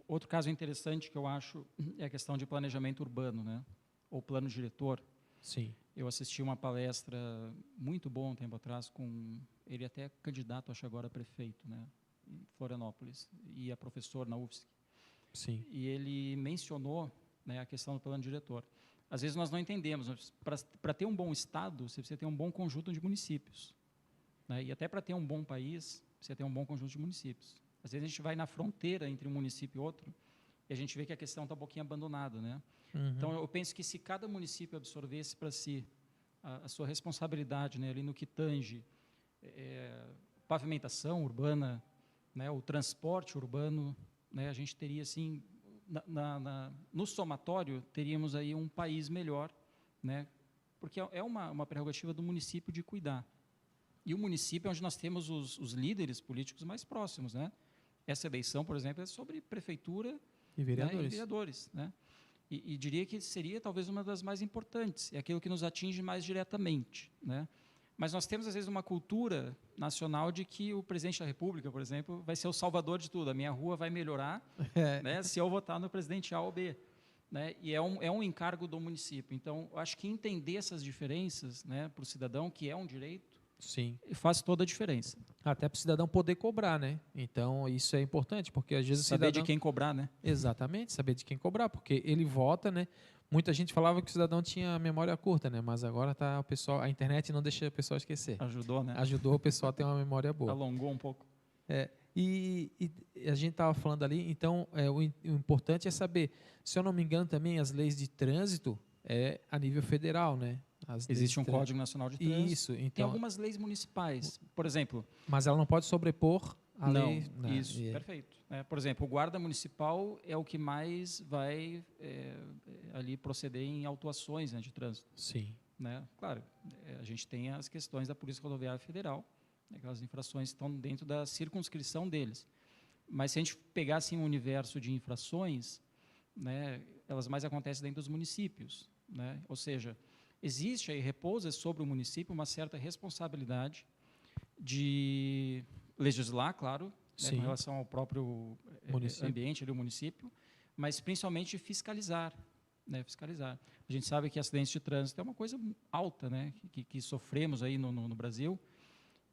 Outro caso interessante que eu acho é a questão de planejamento urbano, né? Ou plano diretor. Sim. Eu assisti uma palestra muito boa um tempo atrás com ele até candidato, acho agora prefeito, né? Em Florianópolis, e é professor na UFSC. Sim. E ele mencionou, né, a questão do plano diretor. Às vezes nós não entendemos, para ter um bom estado, você precisa ter um bom conjunto de municípios, né? E até para ter um bom país, precisa ter um bom conjunto de municípios. Às vezes a gente vai na fronteira entre um município e outro e a gente vê que a questão está um pouquinho abandonada, né? Uhum. Então eu penso que se cada município absorvesse para si a sua responsabilidade, né, ali no que tange pavimentação urbana, né, o transporte urbano, né, a gente teria assim, no somatório teríamos aí um país melhor, né? Porque é uma prerrogativa do município de cuidar. E o município é onde nós temos os líderes políticos mais próximos, né? Essa eleição, por exemplo, é sobre prefeitura E vereadores. Né, e vereadores, né? E diria que seria talvez uma das mais importantes, é aquilo que nos atinge mais diretamente, né? Mas nós temos, às vezes, uma cultura nacional de que o presidente da República, por exemplo, vai ser o salvador de tudo, a minha rua vai melhorar né, se eu votar no presidente A ou B. Né? E é um encargo do município. Então, eu acho que entender essas diferenças, né, para o cidadão, que é um direito, Sim. faz toda a diferença. Até para o cidadão poder cobrar, né? Então, isso é importante, porque às vezes Saber o cidadão... de quem cobrar, né? Exatamente, saber de quem cobrar, porque ele vota, né? Muita gente falava que o cidadão tinha memória curta, né? Mas agora tá o pessoal, a internet não deixa o pessoal esquecer. Ajudou, né? Ajudou o pessoal a ter uma memória boa. Alongou um pouco. E a gente estava falando ali, então, o importante é saber, se eu não me engano também, as leis de trânsito é a nível federal, né? Existe um Código Nacional de Trânsito. Isso, então... Tem algumas leis municipais, por exemplo... Mas ela não pode sobrepor a lei... Não, isso, perfeito. Por exemplo, o guarda municipal é o que mais vai ali proceder em autuações, né, de trânsito. Sim. Né? Claro, a gente tem as questões da Polícia Rodoviária Federal, né, aquelas infrações que estão dentro da circunscrição deles. Mas se a gente pegar assim, um universo de infrações, né, elas mais acontecem dentro dos municípios. Né? Ou seja, existe aí, repousa sobre o município uma certa responsabilidade de legislar, claro, né, com relação ao próprio ambiente do município, mas principalmente fiscalizar. Né, fiscalizar. A gente sabe que acidentes de trânsito é uma coisa alta, né, que sofremos aí no Brasil,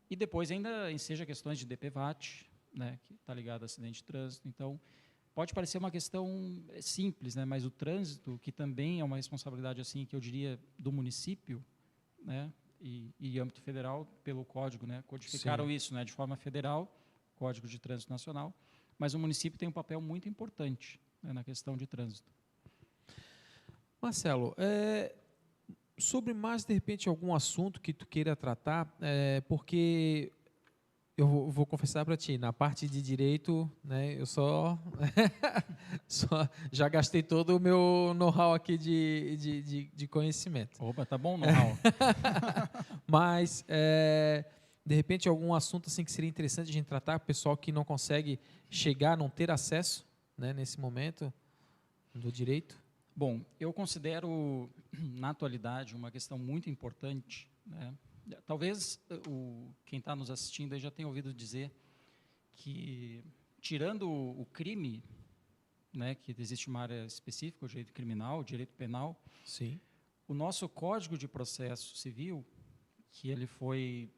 e depois ainda enseja questões de DPVAT, né, que está ligado a acidente de trânsito. Então, pode parecer uma questão simples, né, mas o trânsito, que também é uma responsabilidade, assim, que eu diria, do município, né, e âmbito federal, pelo Código, né, codificaram isso, né, de forma federal, Código de Trânsito Nacional, mas o município tem um papel muito importante, né, na questão de trânsito. Marcelo, sobre mais, de repente, algum assunto que tu queira tratar, porque eu vou confessar para ti, na parte de direito, né, eu só já gastei todo o meu know-how aqui de conhecimento. Opa, tá bom o know-how. Mas, de repente, algum assunto assim que seria interessante a gente tratar, o pessoal que não consegue chegar, não ter acesso, né, nesse momento do direito? Bom, eu considero, na atualidade, uma questão muito importante, né? Talvez quem está nos assistindo aí já tenha ouvido dizer que, tirando o crime, né, que existe uma área específica, o direito criminal, o direito penal, sim, o nosso Código de Processo Civil, que ele foi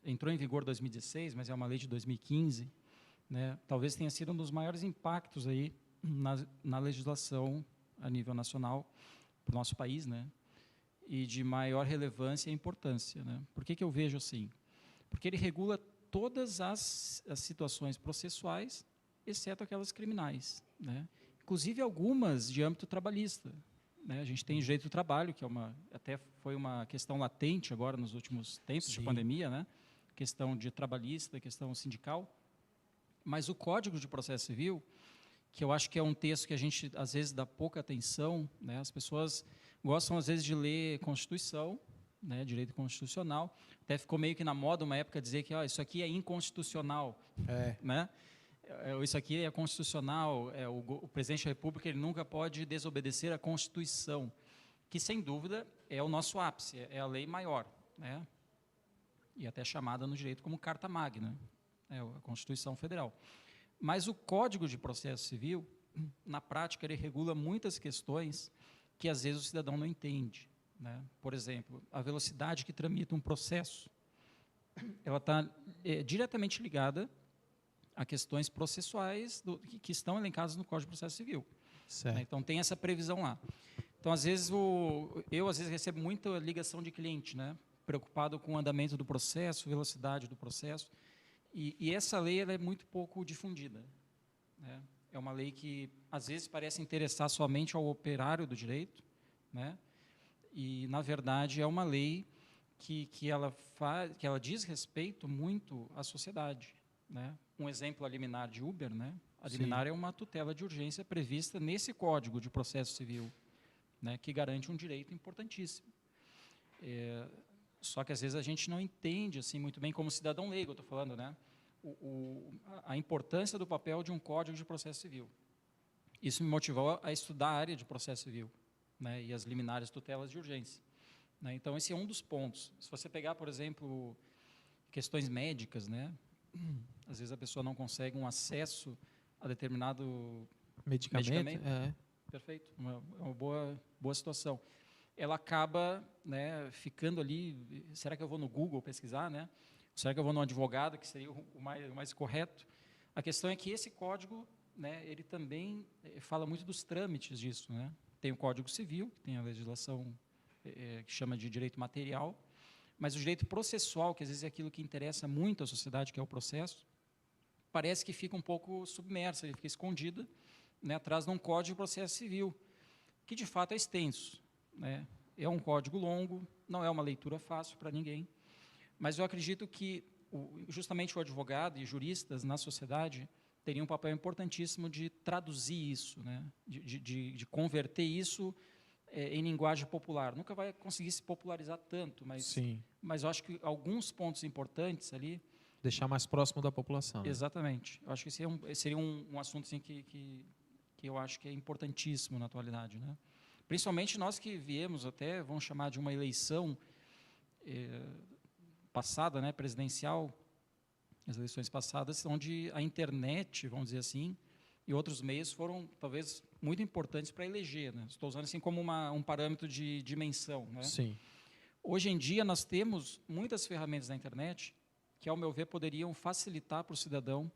entrou em vigor em 2016, mas é uma lei de 2015, né, talvez tenha sido um dos maiores impactos aí na legislação a nível nacional para o nosso país, né, e de maior relevância e importância, né? Por que eu vejo assim? Porque ele regula todas as situações processuais, exceto aquelas criminais, né? Inclusive algumas de âmbito trabalhista, né? A gente tem direito do trabalho, que até foi uma questão latente agora nos últimos tempos de pandemia, né? Questão de trabalhista, questão sindical. Mas o Código de Processo Civil, que eu acho que é um texto que a gente, às vezes, dá pouca atenção, né? As pessoas gostam, às vezes, de ler Constituição, né? Direito constitucional. Até ficou meio que na moda, uma época, dizer que isso aqui é inconstitucional. Né? Isso aqui é constitucional, o presidente da República ele nunca pode desobedecer a Constituição, que, sem dúvida, é o nosso ápice, é a lei maior, né? E até chamada no direito como Carta Magna, a Constituição Federal. Mas o Código de Processo Civil, na prática, ele regula muitas questões que, às vezes, o cidadão não entende, né? Por exemplo, a velocidade que tramita um processo, ela está diretamente ligada a questões processuais que estão elencadas no Código de Processo Civil. Certo. Né? Então, tem essa previsão lá. Então, às vezes, eu recebo muita ligação de cliente, né? Preocupado com o andamento do processo, velocidade do processo. E essa lei ela é muito pouco difundida, né? É uma lei que, às vezes, parece interessar somente ao operário do direito, né? E, na verdade, é uma lei que ela diz respeito muito à sociedade, né? Um exemplo, a liminar de Uber, né? A liminar é uma tutela de urgência prevista nesse Código de Processo Civil, né? Que garante um direito importantíssimo. Só que, às vezes, a gente não entende assim, muito bem, como cidadão leigo, eu estou falando, né? A importância do papel de um Código de Processo Civil. Isso me motivou a estudar a área de processo civil, né? E as liminares tutelas de urgência, né? Então, esse é um dos pontos. Se você pegar, por exemplo, questões médicas, né? Às vezes a pessoa não consegue um acesso a determinado medicamento. Perfeito, uma boa situação. Ela acaba, né, ficando ali, será que eu vou no Google pesquisar, né? Será que eu vou no advogado, que seria o mais correto? A questão é que esse código, né, ele também fala muito dos trâmites disso, né? Tem o Código Civil, que tem a legislação que chama de direito material, mas o direito processual, que às vezes é aquilo que interessa muito à sociedade, que é o processo, parece que fica um pouco submersa, ele fica escondida, né, atrás de um Código de Processo Civil, que de fato é extenso, né? É um código longo, não é uma leitura fácil para ninguém, mas eu acredito que justamente o advogado e juristas na sociedade teriam um papel importantíssimo de traduzir isso, né? de converter isso em linguagem popular. Nunca vai conseguir se popularizar tanto, mas eu acho que alguns pontos importantes ali... Deixar mais próximo da população. Né? Exatamente. Eu acho que seria um assunto assim, que eu acho que é importantíssimo na atualidade, né? Principalmente nós que viemos até, vamos chamar de uma eleição passada, né, presidencial, as eleições passadas, onde a internet, vamos dizer assim, e outros meios foram, talvez, muito importantes para eleger, né? Estou usando assim como um parâmetro de dimensão, né? Sim. Hoje em dia, nós temos muitas ferramentas na internet que, ao meu ver, poderiam facilitar para o cidadão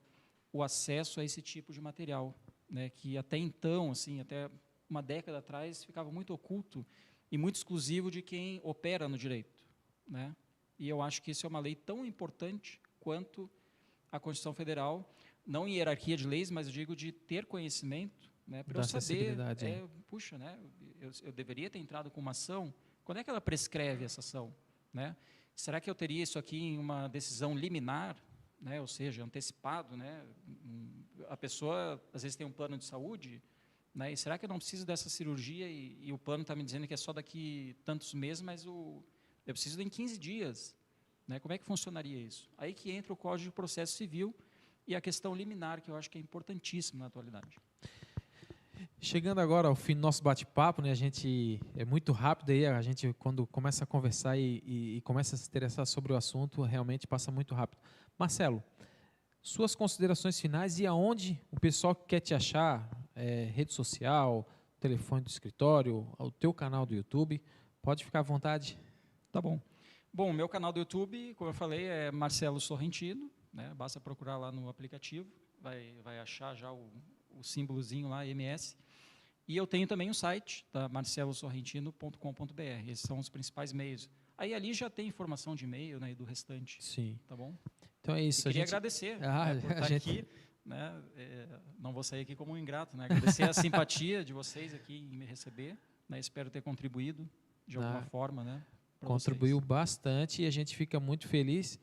o acesso a esse tipo de material, né? Que até então, assim, até uma década atrás, ficava muito oculto e muito exclusivo de quem opera no direito, né? E eu acho que isso é uma lei tão importante quanto a Constituição Federal, não em hierarquia de leis, mas eu digo de ter conhecimento, né, para eu saber, puxa, né, eu deveria ter entrado com uma ação, quando é que ela prescreve essa ação, né? Será que eu teria isso aqui em uma decisão liminar, né, ou seja, antecipado, né? A pessoa, às vezes, tem um plano de saúde, né, e será que eu não preciso dessa cirurgia e o plano está me dizendo que é só daqui tantos meses, mas eu preciso em 15 dias, né? Como é que funcionaria isso? Aí que entra o Código de Processo Civil e a questão liminar, que eu acho que é importantíssima na atualidade. Chegando agora ao fim do nosso bate-papo, né, a gente é muito rápido aí, a gente quando começa a conversar e começa a se interessar sobre o assunto, realmente passa muito rápido. Marcelo, suas considerações finais e aonde o pessoal que quer te achar, rede social, telefone do escritório, o teu canal do YouTube, pode ficar à vontade. Tá bom. Bom, o meu canal do YouTube, como eu falei, é Marcelo Sorrentino, né? Basta procurar lá no aplicativo, vai achar já o símbolozinho lá, MS. E eu tenho também um site, tá? marcelosorrentino.com.br. Esses são os principais meios. Aí ali já tem informação de e-mail, né, e do restante. Sim. Tá bom? Então é isso. Queria agradecer por estar aqui. Né? Não vou sair aqui como um ingrato. Né? Agradecer a simpatia de vocês aqui em me receber. Né? Espero ter contribuído de alguma forma. Né? Contribuiu bastante e a gente fica muito feliz